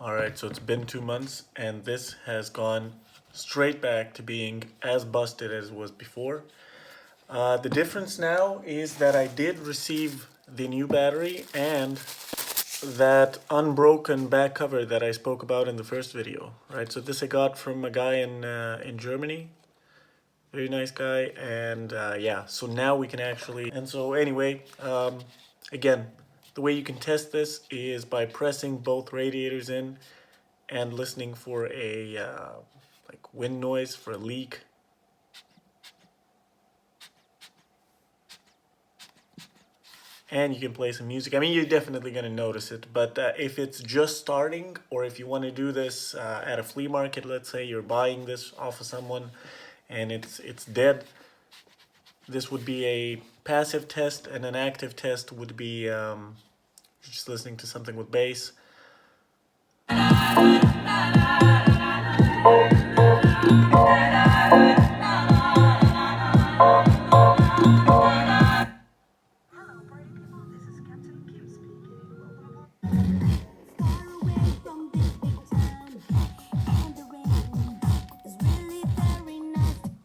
Alright, so it's been 2 months and this has gone straight back to being as busted as it was before. The difference now is that I did receive the new battery and that unbroken back cover that I spoke about in the first video, right? So this I got from a guy in Germany, very nice guy, and yeah, so now we can actually, and so anyway, again, the way you can test this is by pressing both radiators in and listening for a like wind noise, for a leak. And you can play some music. I mean, you're definitely going to notice it, but if it's just starting, or if you want to do this at a flea market, let's say you're buying this off of someone and it's dead, this would be a passive test, and an active test would be just listening to something with bass.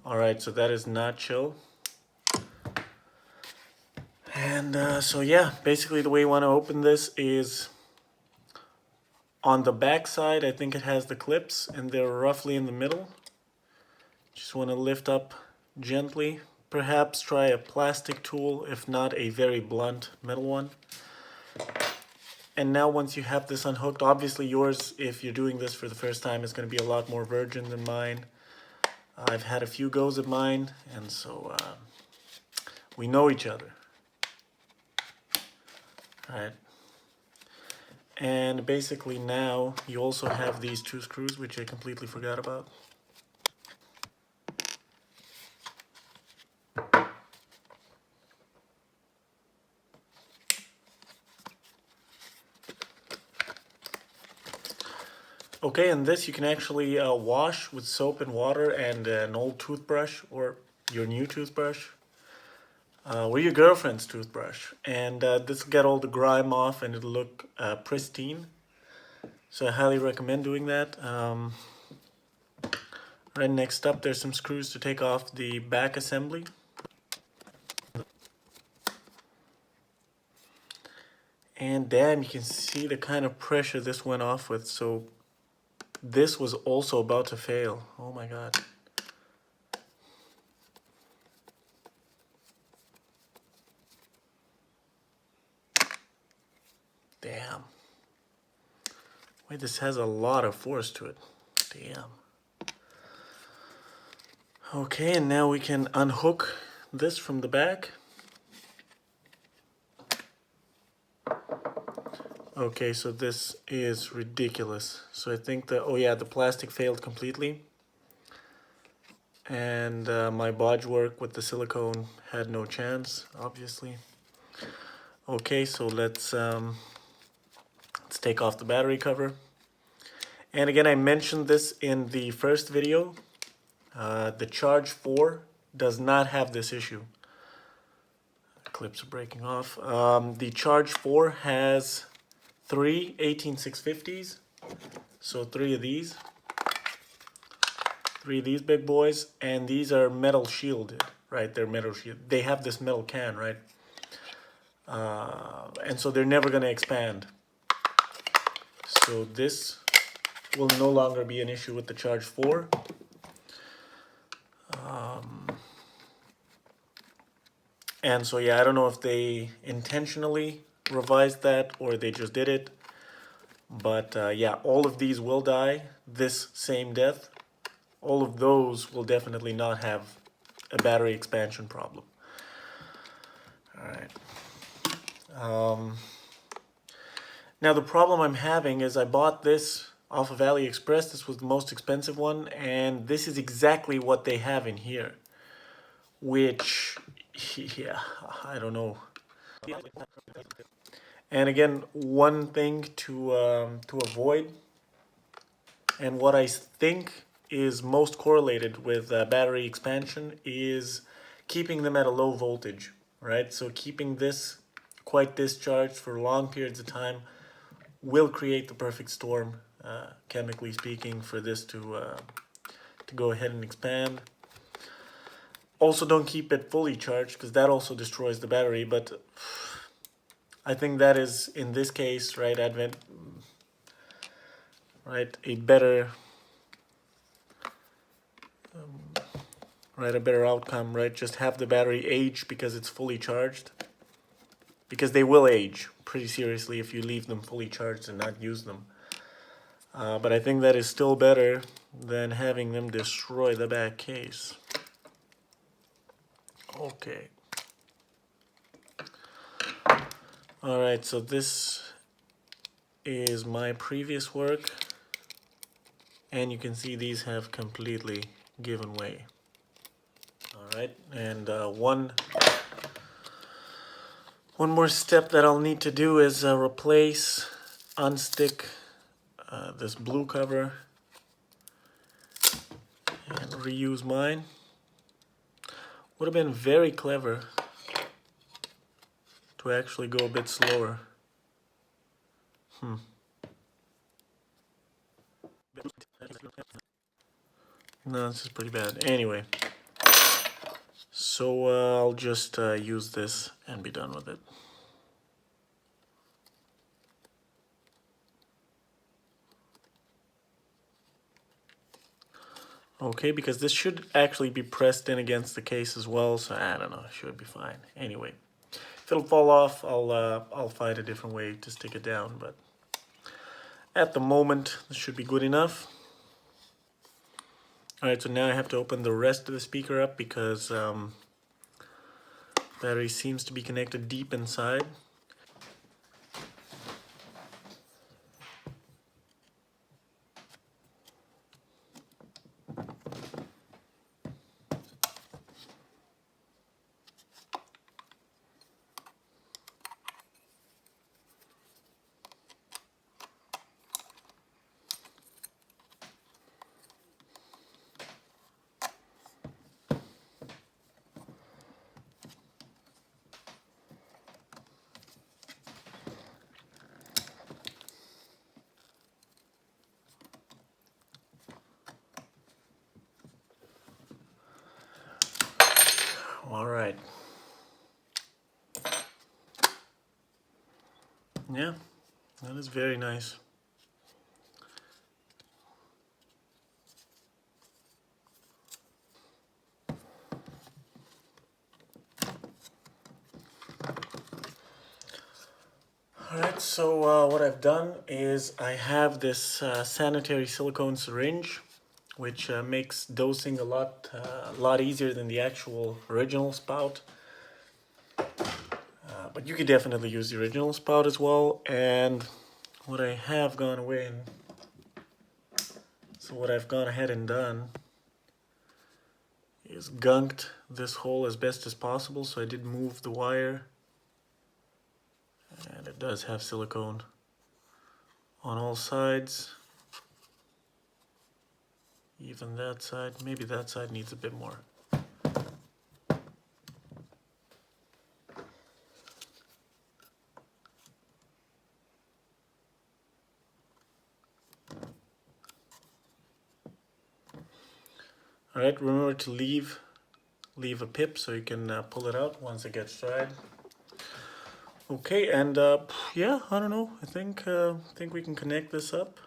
Alright, so that is not chill. And so yeah, basically the way you want to open this is on the back side. I think it has the clips and they're roughly in the middle. Just want to lift up gently. Perhaps try a plastic tool, if not a very blunt metal one. And now once you have this unhooked, obviously yours, if you're doing this for the first time, is going to be a lot more virgin than mine. I've had a few goes at mine, and so we know each other. Alright. And basically now you also have these two screws, which I completely forgot about. Okay, and this you can actually wash with soap and water and an old toothbrush, or your new toothbrush, or your girlfriend's toothbrush. And this will get all the grime off and it'll look pristine. So I highly recommend doing that. Right, next up there's some screws to take off the back assembly. And damn, you can see the kind of pressure this went off with. So this was also about to fail. Oh my god. Damn. Wait, this has a lot of force to it. Damn. Okay, and now we can unhook this from the back. Okay, so this is ridiculous. So I think that, oh yeah, the plastic failed completely. And my bodge work with the silicone had no chance, obviously. Okay, so let's take off the battery cover. And again, I mentioned this in the first video. The Charge 4 does not have this issue. Clips are breaking off. The Charge 4 has 3 18650s. So 3 of these. 3 of these big boys. And these are metal shielded, right? They're metal shielded. They have this metal can, right? And so they're never going to expand. So this will no longer be an issue with the Charge 4. And so yeah, I don't know if they intentionally revised that or they just did it. But yeah, all of these will die this same death. All of those will definitely not have a battery expansion problem. Alright. Now the problem I'm having is I bought this off of AliExpress. This was the most expensive one, and this is exactly what they have in here. Which, yeah, I don't know. And again, one thing to avoid, and what I think is most correlated with battery expansion, is keeping them at a low voltage, right? So keeping this quite discharged for long periods of time will create the perfect storm chemically speaking, for this to go ahead and expand. Also, don't keep it fully charged because that also destroys the battery. But I think that is, in this case, right, a better, a better outcome, right? Just have the battery age because it's fully charged. Because they will age pretty seriously if you leave them fully charged and not use them. But I think that is still better than having them destroy the back case. Okay. Alright, so this is my previous work. And you can see these have completely given way. Alright, and one more step that I'll need to do is unstick this blue cover and reuse mine. Would have been very clever to actually go a bit slower. No, this is pretty bad. Anyway, so I'll just use this and be done with it. Okay, because this should actually be pressed in against the case as well, so I don't know, it should be fine. Anyway, if it'll fall off, I'll find a different way to stick it down, but at the moment, this should be good enough. Alright, so now I have to open the rest of the speaker up because battery seems to be connected deep inside. Alright. Yeah, that is very nice. Alright, so what I've done is I have this sanitary silicone syringe, which makes dosing a lot easier than the actual original spout. But you could definitely use the original spout as well. And what I have gone away and so what I've gone ahead and done is gunked this hole as best as possible. So I did move the wire, and it does have silicone on all sides. Even that side, maybe that side needs a bit more. Alright, remember to leave a pip so you can pull it out once it gets dried. Okay, and yeah, I don't know. I think we can connect this up.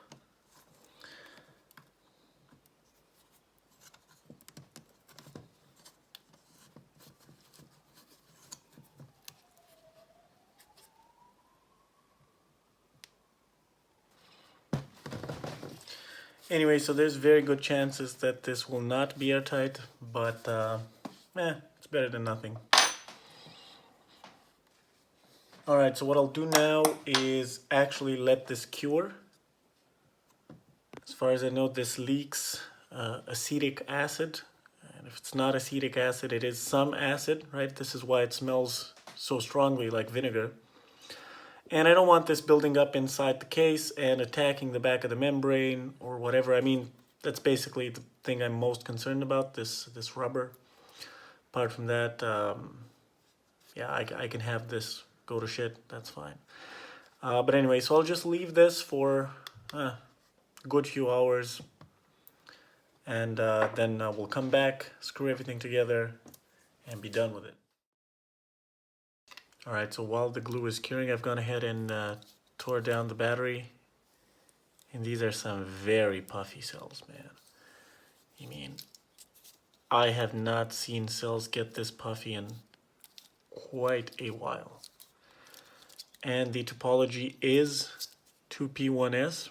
Anyway, so there's very good chances that this will not be airtight, but it's better than nothing. Alright, so what I'll do now is actually let this cure. As far as I know, this leaks acetic acid. And if it's not acetic acid, it is some acid, right? This is why it smells so strongly like vinegar. And I don't want this building up inside the case and attacking the back of the membrane or whatever. I mean, that's basically the thing I'm most concerned about, this rubber. Apart from that, yeah, I can have this go to shit, that's fine. But anyway, so I'll just leave this for good few hours, and then we'll come back, screw everything together, and be done with it. All right, so while the glue is curing, I've gone ahead and tore down the battery. And these are some very puffy cells, man. I mean, I have not seen cells get this puffy in quite a while. And the topology is 2P1S.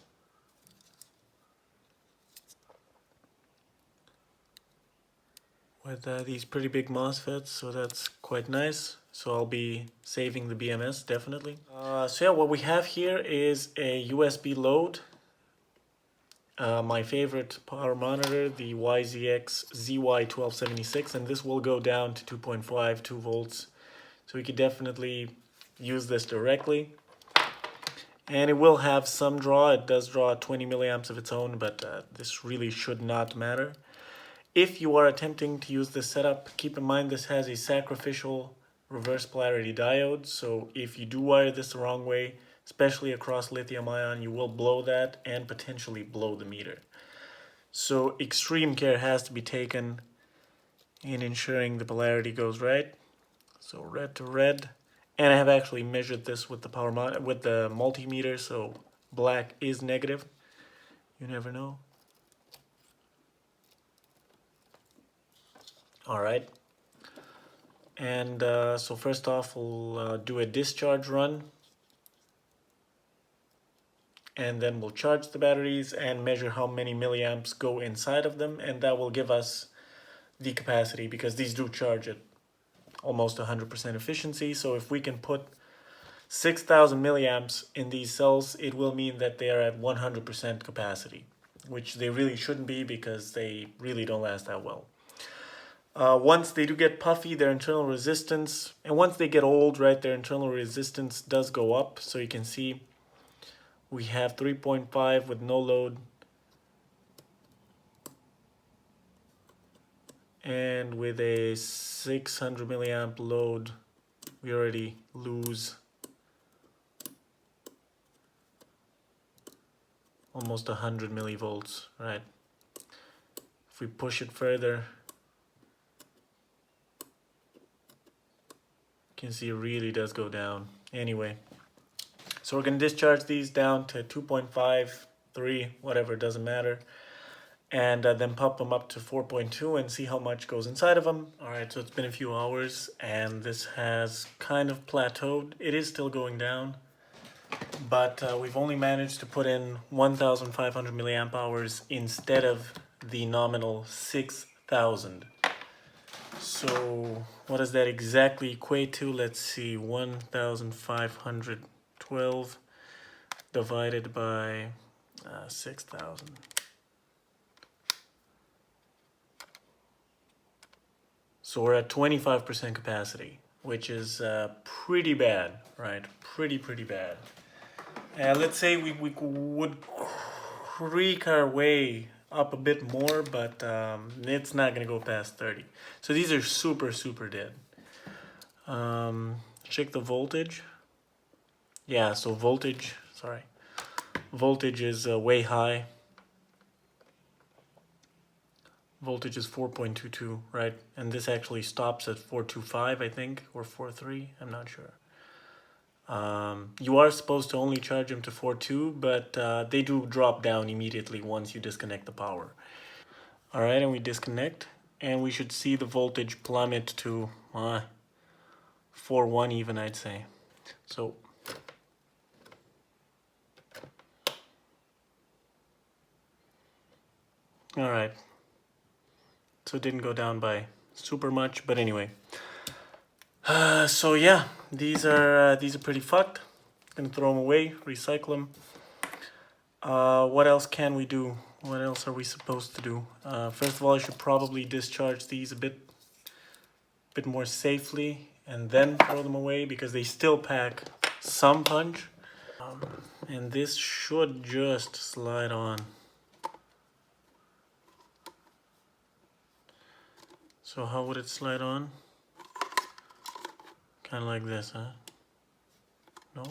With these pretty big MOSFETs, so that's quite nice. So I'll be saving the BMS, definitely. So yeah, what we have here is a USB load. My favorite power monitor, the YZX ZY1276, and this will go down to 2.5, 2 volts. So we could definitely use this directly. And it will have some draw. It does draw 20 milliamps of its own, but this really should not matter. If you are attempting to use this setup, keep in mind this has a sacrificial reverse polarity diode. So if you do wire this the wrong way, especially across lithium ion, you will blow that and potentially blow the meter. So extreme care has to be taken in ensuring the polarity goes right. So red to red. And I have actually measured this with the with the multimeter, so black is negative. You never know. All right. And so first off, we'll do a discharge run. And then we'll charge the batteries and measure how many milliamps go inside of them. And that will give us the capacity, because these do charge at almost 100% efficiency. So if we can put 6,000 milliamps in these cells, it will mean that they are at 100% capacity, which they really shouldn't be because they really don't last that well. Once they do get puffy, their internal resistance, and once they get old, right, their internal resistance does go up. So you can see we have 3.5 with no load, and with a 600 milliamp load, we already lose almost 100 millivolts, right? If we push it further, you can see it really does go down. Anyway, so we're going to discharge these down to 2.5, 3, whatever, it doesn't matter. And then pop them up to 4.2 and see how much goes inside of them. All right, so it's been a few hours and this has kind of plateaued. It is still going down, but we've only managed to put in 1,500 milliamp hours instead of the nominal 6,000. So what does that exactly equate to? Let's see, 1,512 divided by 6,000. So we're at 25% capacity, which is pretty bad, right? Pretty bad. Let's say we would creak our way up a bit more, but it's not going to go past 30. So these are super dead. Check the voltage. Yeah, so voltage is way high. Voltage is 4.22, right? And this actually stops at 425, I think, or 4.3, I'm not sure. You are supposed to only charge them to 4.2, but they do drop down immediately once you disconnect the power. All right, and we disconnect, and we should see the voltage plummet to 4.1 even, I'd say. So all right, so it didn't go down by super much, but anyway. So yeah, these are pretty fucked. Gonna throw them away, recycle them. What else can we do? What else are we supposed to do? First of all, I should probably discharge these a bit more safely and then throw them away, because they still pack some punch. And this should just slide on. So how would it slide on? Kind of like this, huh? No?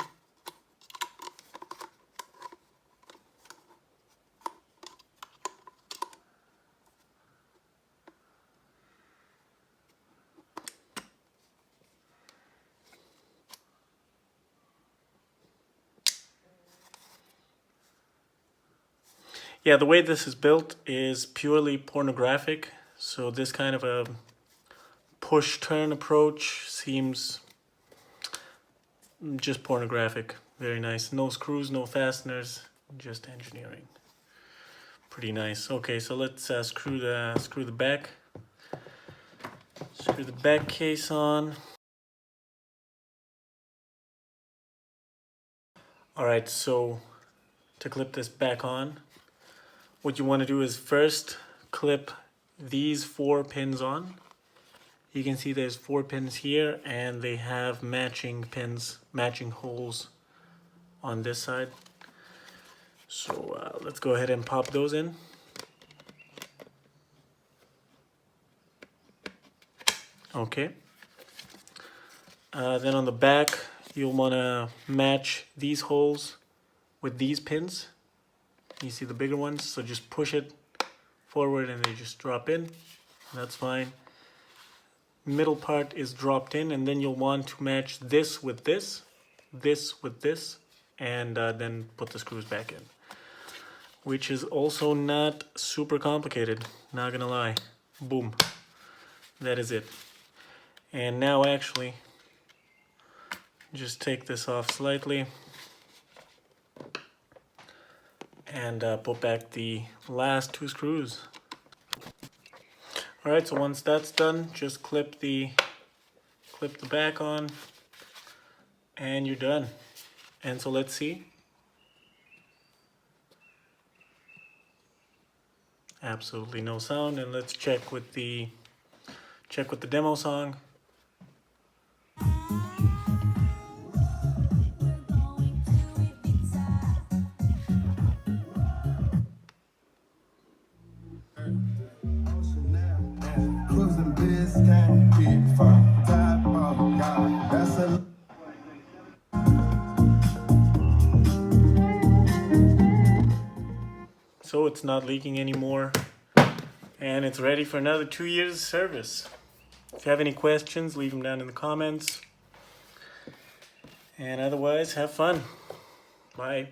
Yeah, the way this is built is purely pornographic. So this kind of a push-turn approach seems just pornographic. Very nice. No screws, no fasteners, just engineering. Pretty nice. Okay, so let's screw the back. Screw the back case on. All right, so to clip this back on, what you want to do is first clip these 4 pins on. You can see there's 4 pins here, and they have matching pins, matching holes on this side. So let's go ahead and pop those in. Okay. Then on the back, you'll want to match these holes with these pins. You see the bigger ones, so just push it forward and they just drop in. That's fine. Middle part is dropped in, and then you'll want to match this with this, this with this, and then put the screws back in, which is also not super complicated, not gonna lie. Boom, that is it. And now actually just take this off slightly and put back the last 2 screws. All right, so once that's done, just clip the back on and you're done. And so let's see. Absolutely no sound. And let's check with the demo song. So it's not leaking anymore, and it's ready for another 2 years service. If you have any questions, leave them down in the comments. And otherwise, have fun. Bye.